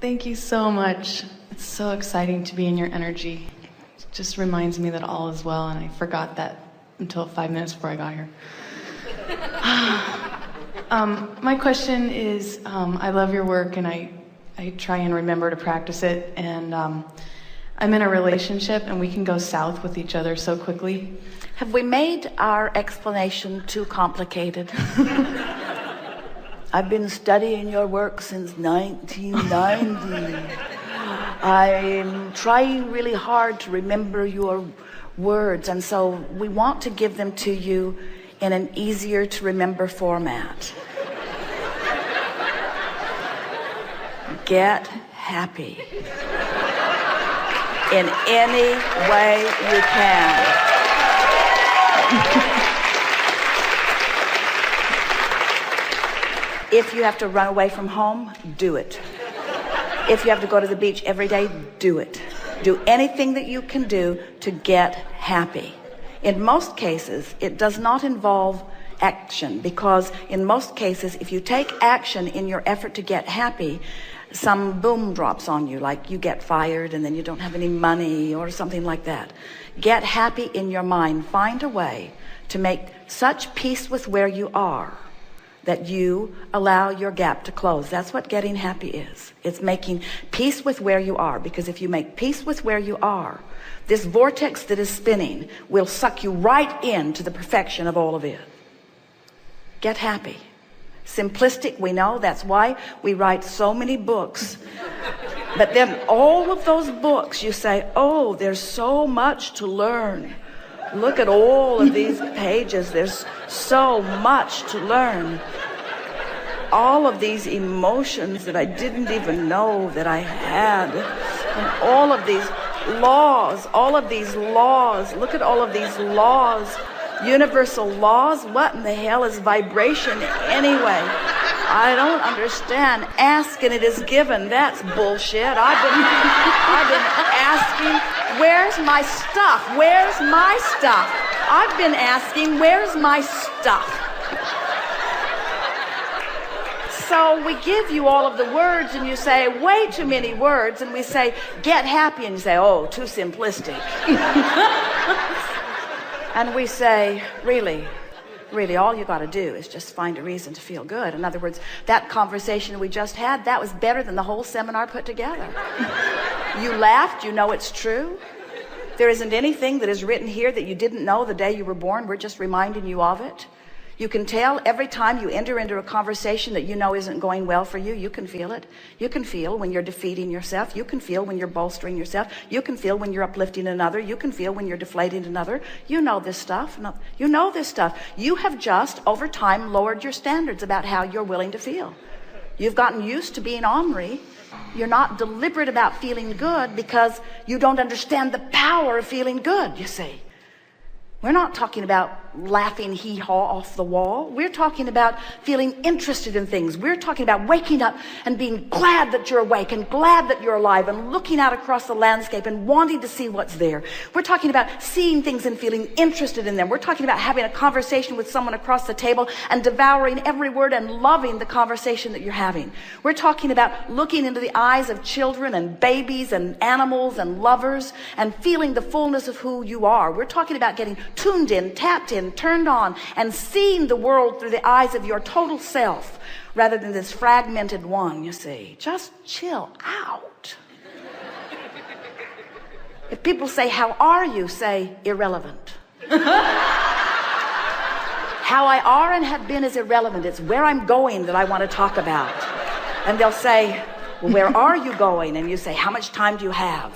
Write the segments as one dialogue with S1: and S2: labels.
S1: Thank you so much. It's so exciting to be in your energy. It just reminds me that all is well, and I forgot that until 5 minutes before I got here. My question is, I love your work, and I try and remember to practice it, and I'm in a relationship, and we can go south with each other so quickly.
S2: Have we made our explanation too complicated? I've been studying your work since 1990. I'm trying really hard to remember your words, and so we want to give them to you in an easier to remember format. Get happy in any way you can. If you have to run away from home, do it. If you have to go to the beach every day, do it. Do anything that you can do to get happy. In most cases, it does not involve action, because in most cases, if you take action in your effort to get happy, some boom drops on you, like you get fired and then you don't have any money or something like that. Get happy in your mind. Find a way to make such peace with where you are that you allow your gap to close. That's what getting happy is. It's making peace with where you are, because if you make peace with where you are, this vortex that is spinning will suck you right into the perfection of all of it. Get happy. Simplistic, we know. That's why we write so many books. But then all of those books, you say, oh, there's so much to learn. Look at all of these pages. There's so much to learn. All of these emotions that I didn't even know that I had. And all of these laws, look at all of these laws. Universal laws. What in the hell is vibration anyway? I don't understand. Ask and it is given. That's bullshit. I've been asking, where's my stuff? Where's my stuff? I've been asking, where's my stuff? So we give you all of the words and you say, way too many words, and we say, get happy, and you say, oh, too simplistic. And we say, really, all you got to do is just find a reason to feel good. In other words, that conversation we just had, that was better than the whole seminar put together. You laughed, you know it's true. There isn't anything that is written here that you didn't know the day you were born. We're just reminding you of it. You can tell every time you enter into a conversation that you know isn't going well for you. You can feel it. You can feel when you're defeating yourself. You can feel when you're bolstering yourself. You can feel when you're uplifting another. You can feel when you're deflating another. You know this stuff. You know this stuff. You have just, over time, lowered your standards about how you're willing to feel. You've gotten used to being ornery. You're not deliberate about feeling good because you don't understand the power of feeling good, you see. We're not talking about laughing hee-haw off the wall. We're talking about feeling interested in things. We're talking about waking up and being glad that you're awake and glad that you're alive and looking out across the landscape and wanting to see what's there. We're talking about seeing things and feeling interested in them. We're talking about having a conversation with someone across the table and devouring every word and loving the conversation that you're having. We're talking about looking into the eyes of children and babies and animals and lovers and feeling the fullness of who you are. We're talking about getting tuned in, tapped in, turned on, and seeing the world through the eyes of your total self rather than this fragmented one, you see. Just chill out. If people say, how are you? Say, irrelevant. How I are and have been is irrelevant. It's where I'm going that I want to talk about. And they'll say, well, where are you going? And you say, how much time do you have?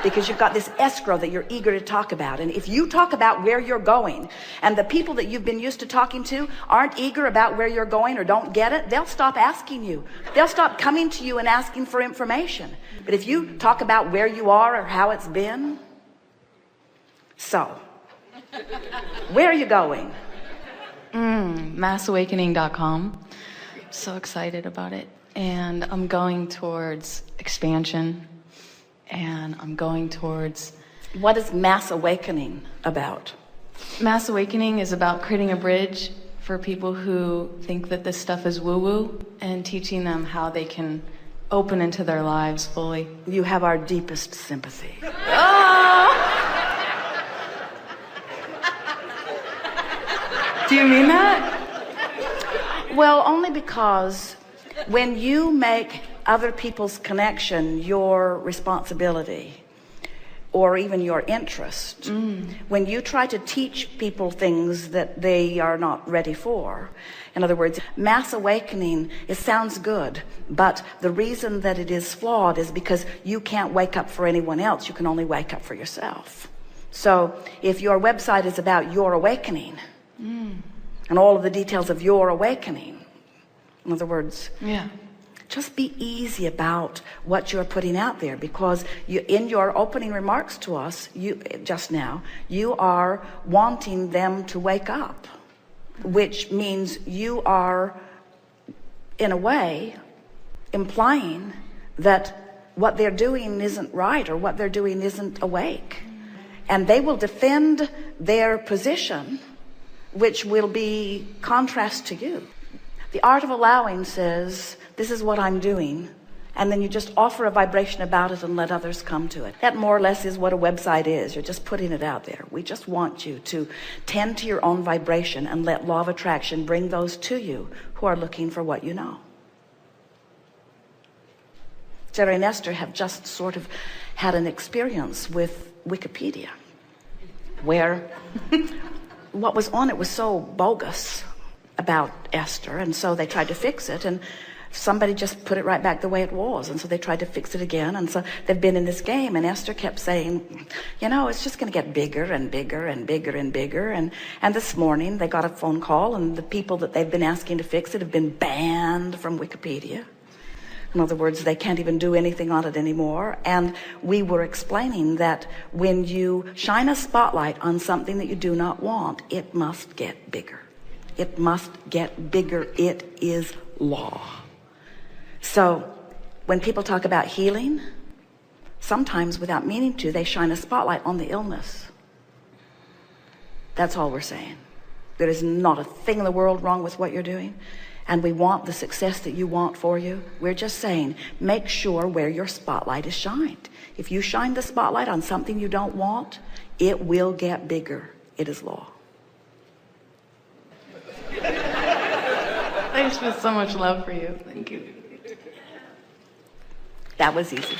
S2: Because you've got this escrow that you're eager to talk about. And if you talk about where you're going, and the people that you've been used to talking to aren't eager about where you're going or don't get it, they'll stop asking you. They'll stop coming to you and asking for information. But if you talk about where you are or how it's been, so, where are you going?
S1: Massawakening.com. I'm so excited about it. And I'm going towards expansion. And I'm going towards...
S2: What is Mass Awakening about?
S1: Mass Awakening is about creating a bridge for people who think that this stuff is woo-woo and teaching them how they can open into their lives fully.
S2: You have our deepest sympathy.
S1: Do you mean that?
S2: Well, only because when you make other people's connection your responsibility, or even your interest, when you try to teach people things that they are not ready for. In other words, mass awakening, it sounds good, but the reason that it is flawed is because you can't wake up for anyone else. You can only wake up for yourself. So if your website is about your awakening, and all of the details of your awakening, in other words, just be easy about what you're putting out there, because you, in your opening remarks to us, just now, you are wanting them to wake up, which means you are, in a way, implying that what they're doing isn't right, or what they're doing isn't awake. And they will defend their position, which will be contrast to you. The art of allowing says, this is what I'm doing, and then you just offer a vibration about it and let others come to it. That more or less is what a website is. You're just putting it out there. We just want you to tend to your own vibration and let law of attraction bring those to you who are looking for what you know. Jerry and Esther have just sort of had an experience with Wikipedia, where what was on it was so bogus about Esther, and so they tried to fix it, and somebody just put it right back the way it was, and so they tried to fix it again, and so they've been in this game, and Esther kept saying, you know, it's just going to get bigger and bigger and bigger and bigger, and this morning they got a phone call, and the people that they've been asking to fix it have been banned from Wikipedia. In other words, they can't even do anything on it anymore. And we were explaining that when you shine a spotlight on something that you do not want, it must get bigger. It must get bigger. It is law. So when people talk about healing, sometimes without meaning to, they shine a spotlight on the illness. That's all we're saying. There is not a thing in the world wrong with what you're doing. And we want the success that you want for you. We're just saying, make sure where your spotlight is shined. If you shine the spotlight on something you don't want, it will get bigger. It is law.
S1: Thanks for so much love for you. Thank you.
S2: That was easy.